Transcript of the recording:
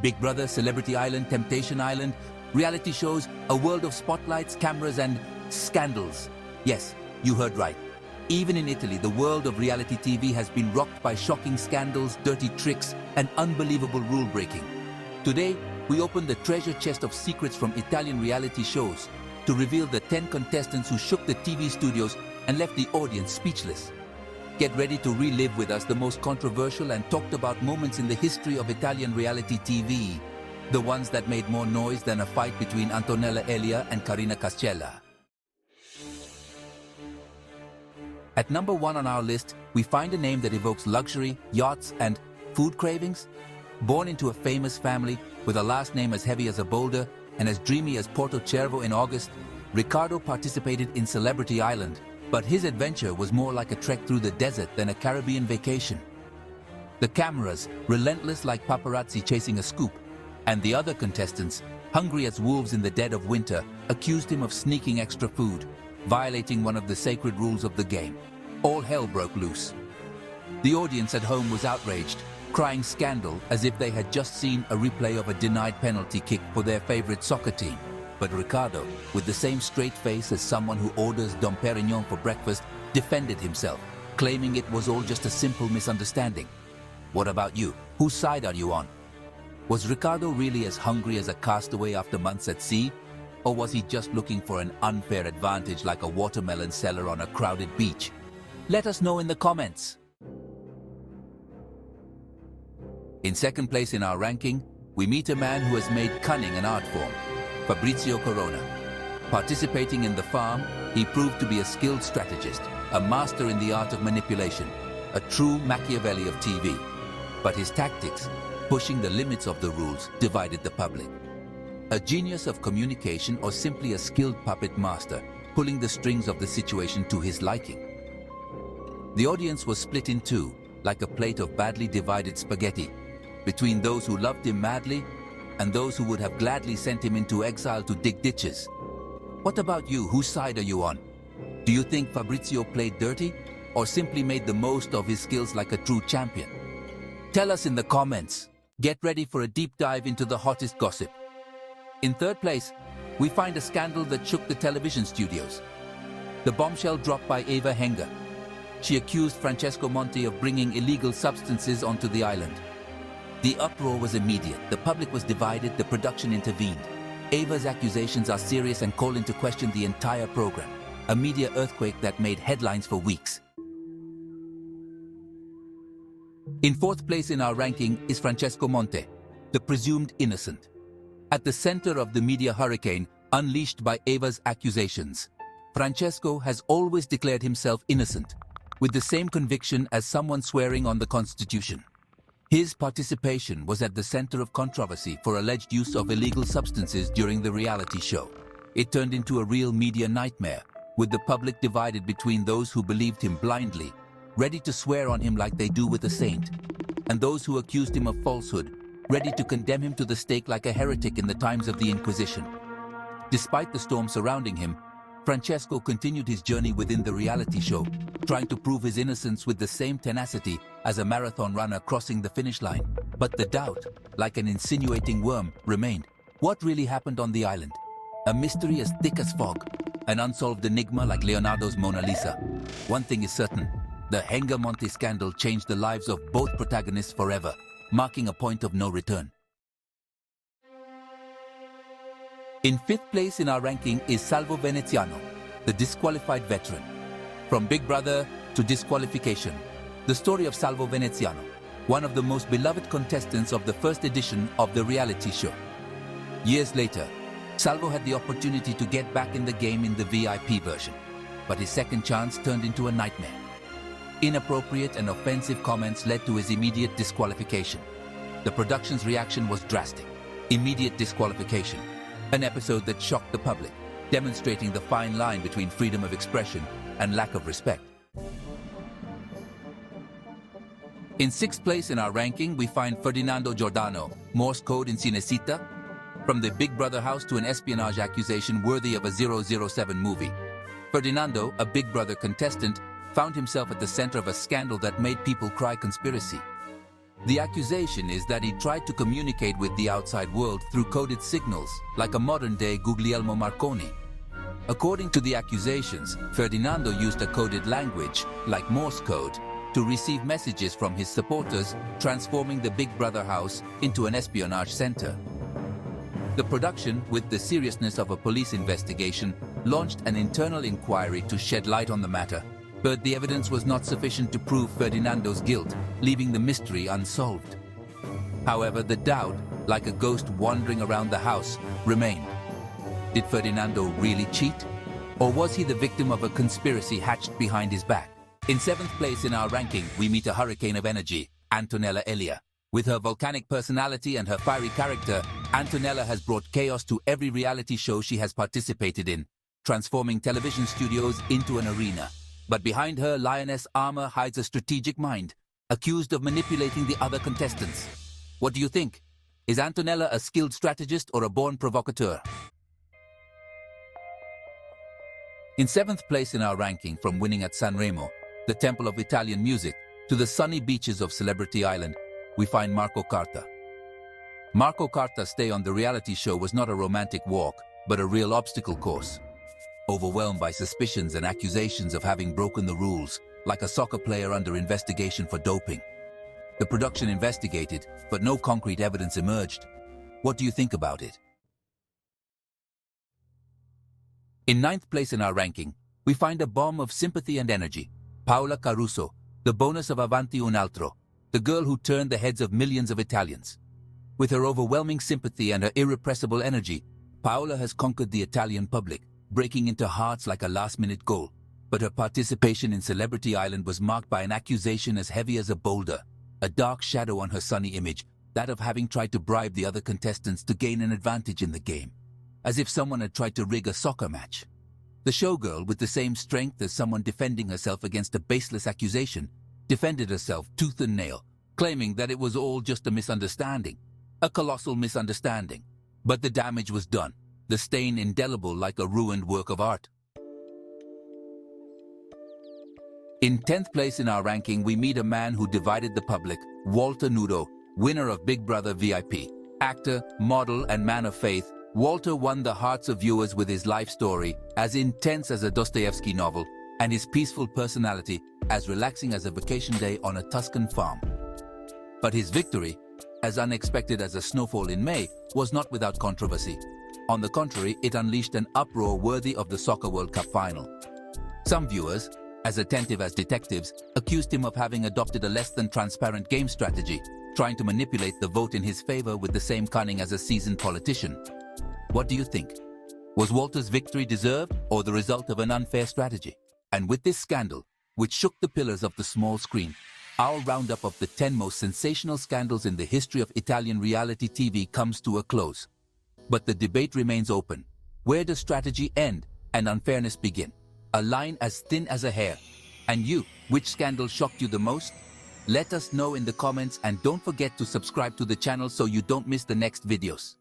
Big Brother, Celebrity Island, Temptation Island, reality shows, a world of spotlights, cameras, and scandals. Yes, you heard right. Even in Italy, the world of reality TV has been rocked by shocking scandals, dirty tricks, and unbelievable rule-breaking. Today, we open the treasure chest of secrets from Italian reality shows to reveal the 10 contestants who shook the TV studios and left the audience speechless. Get ready to relive with us the most controversial and talked about moments in the history of Italian reality TV, the ones that made more noise than a fight between Antonella Elia and Carina Cascella. At number 1 on our list, we find a name that evokes luxury, yachts, and food cravings. Born into a famous family with a last name as heavy as a boulder and as dreamy as Porto Cervo in August, Riccardo participated in Celebrity Island, but his adventure was more like a trek through the desert than a Caribbean vacation. The cameras, relentless like paparazzi chasing a scoop, and the other contestants, hungry as wolves in the dead of winter, accused him of sneaking extra food, violating one of the sacred rules of the game. All hell broke loose. The audience at home was outraged, crying scandal as if they had just seen a replay of a denied penalty kick for their favorite soccer team. But Riccardo, with the same straight face as someone who orders Dom Perignon for breakfast, defended himself, claiming it was all just a simple misunderstanding. What about you? Whose side are you on? Was Riccardo really as hungry as a castaway after months at sea? Or was he just looking for an unfair advantage like a watermelon seller on a crowded beach? Let us know in the comments. In second place in our ranking, we meet a man who has made cunning an art form, Fabrizio Corona. Participating in The Farm, he proved to be a skilled strategist, a master in the art of manipulation, a true Machiavelli of TV. But his tactics, pushing the limits of the rules, divided the public. A genius of communication or simply a skilled puppet master, pulling the strings of the situation to his liking. The audience was split in two, like a plate of badly divided spaghetti, between those who loved him madly and those who would have gladly sent him into exile to dig ditches. What about you? Whose side are you on? Do you think Fabrizio played dirty or simply made the most of his skills like a true champion? Tell us in the comments. Get ready for a deep dive into the hottest gossip. In third place, we find a scandal that shook the television studios. The bombshell dropped by Eva Henger. She accused Francesco Monte of bringing illegal substances onto the island. The uproar was immediate. The public was divided. The production intervened. Eva's accusations are serious and call into question the entire program. A media earthquake that made headlines for weeks. In fourth place in our ranking is Francesco Monte, the presumed innocent. At the center of the media hurricane unleashed by Eva's accusations, Francesco has always declared himself innocent, with the same conviction as someone swearing on the Constitution. His participation was at the center of controversy for alleged use of illegal substances during the reality show. It turned into a real media nightmare, with the public divided between those who believed him blindly, ready to swear on him like they do with a saint, and those who accused him of falsehood, ready to condemn him to the stake like a heretic in the times of the Inquisition. Despite the storm surrounding him, Francesco continued his journey within the reality show, trying to prove his innocence with the same tenacity as a marathon runner crossing the finish line. But the doubt, like an insinuating worm, remained. What really happened on the island? A mystery as thick as fog, an unsolved enigma like Leonardo's Mona Lisa. One thing is certain, the Henger Monte scandal changed the lives of both protagonists forever, marking a point of no return. In fifth place in our ranking is Salvo Veneziano, the disqualified veteran. From Big Brother to disqualification, the story of Salvo Veneziano, one of the most beloved contestants of the first edition of the reality show. Years later, Salvo had the opportunity to get back in the game in the VIP version, but his second chance turned into a nightmare. Inappropriate and offensive comments led to his immediate disqualification. The production's reaction was drastic. Immediate disqualification. An episode that shocked the public, demonstrating the fine line between freedom of expression and lack of respect. In sixth place in our ranking, we find Ferdinando Giordano, Morse code in Cinecittà. From the Big Brother house to an espionage accusation worthy of a 007 movie. Ferdinando, a Big Brother contestant, found himself at the center of a scandal that made people cry conspiracy. The accusation is that he tried to communicate with the outside world through coded signals, like a modern-day Guglielmo Marconi. According to the accusations, Ferdinando used a coded language, like Morse code, to receive messages from his supporters, transforming the Big Brother house into an espionage center. The production, with the seriousness of a police investigation, launched an internal inquiry to shed light on the matter. But the evidence was not sufficient to prove Ferdinando's guilt, leaving the mystery unsolved. However, the doubt, like a ghost wandering around the house, remained. Did Ferdinando really cheat? Or was he the victim of a conspiracy hatched behind his back? In 7th place in our ranking, we meet a hurricane of energy, Antonella Elia. With her volcanic personality and her fiery character, Antonella has brought chaos to every reality show she has participated in, transforming television studios into an arena. But behind her lioness armor hides a strategic mind, accused of manipulating the other contestants. What do you think? Is Antonella a skilled strategist or a born provocateur? In 7th place in our ranking, from winning at Sanremo, the temple of Italian music, to the sunny beaches of Celebrity Island, we find Marco Carta. Marco Carta's stay on the reality show was not a romantic walk, but a real obstacle course. Overwhelmed by suspicions and accusations of having broken the rules, like a soccer player under investigation for doping. The production investigated, but no concrete evidence emerged. What do you think about it? In 9th place in our ranking, we find a bomb of sympathy and energy, Paola Caruso, the bonus of Avanti un altro, the girl who turned the heads of millions of Italians. With her overwhelming sympathy and her irrepressible energy, Paola has conquered the Italian public, breaking into hearts like a last-minute goal. But her participation in Celebrity Island was marked by an accusation as heavy as a boulder, a dark shadow on her sunny image, that of having tried to bribe the other contestants to gain an advantage in the game, as if someone had tried to rig a soccer match. The showgirl, with the same strength as someone defending herself against a baseless accusation, defended herself tooth and nail, claiming that it was all just a misunderstanding, a colossal misunderstanding. But the damage was done, the stain indelible like a ruined work of art. In 10th place in our ranking, we meet a man who divided the public, Walter Nudo, winner of Big Brother VIP. Actor, model, and man of faith, Walter won the hearts of viewers with his life story, as intense as a Dostoevsky novel, and his peaceful personality, as relaxing as a vacation day on a Tuscan farm. But his victory, as unexpected as a snowfall in May, was not without controversy. On the contrary, it unleashed an uproar worthy of the Soccer World Cup final. Some viewers, as attentive as detectives, accused him of having adopted a less than transparent game strategy, trying to manipulate the vote in his favor with the same cunning as a seasoned politician. What do you think? Was Walter's victory deserved or the result of an unfair strategy? And with this scandal, which shook the pillars of the small screen, our roundup of the 10 most sensational scandals in the history of Italian reality TV comes to a close. But the debate remains open. Where does strategy end and unfairness begin? A line as thin as a hair. And you, which scandal shocked you the most? Let us know in the comments, and don't forget to subscribe to the channel so you don't miss the next videos.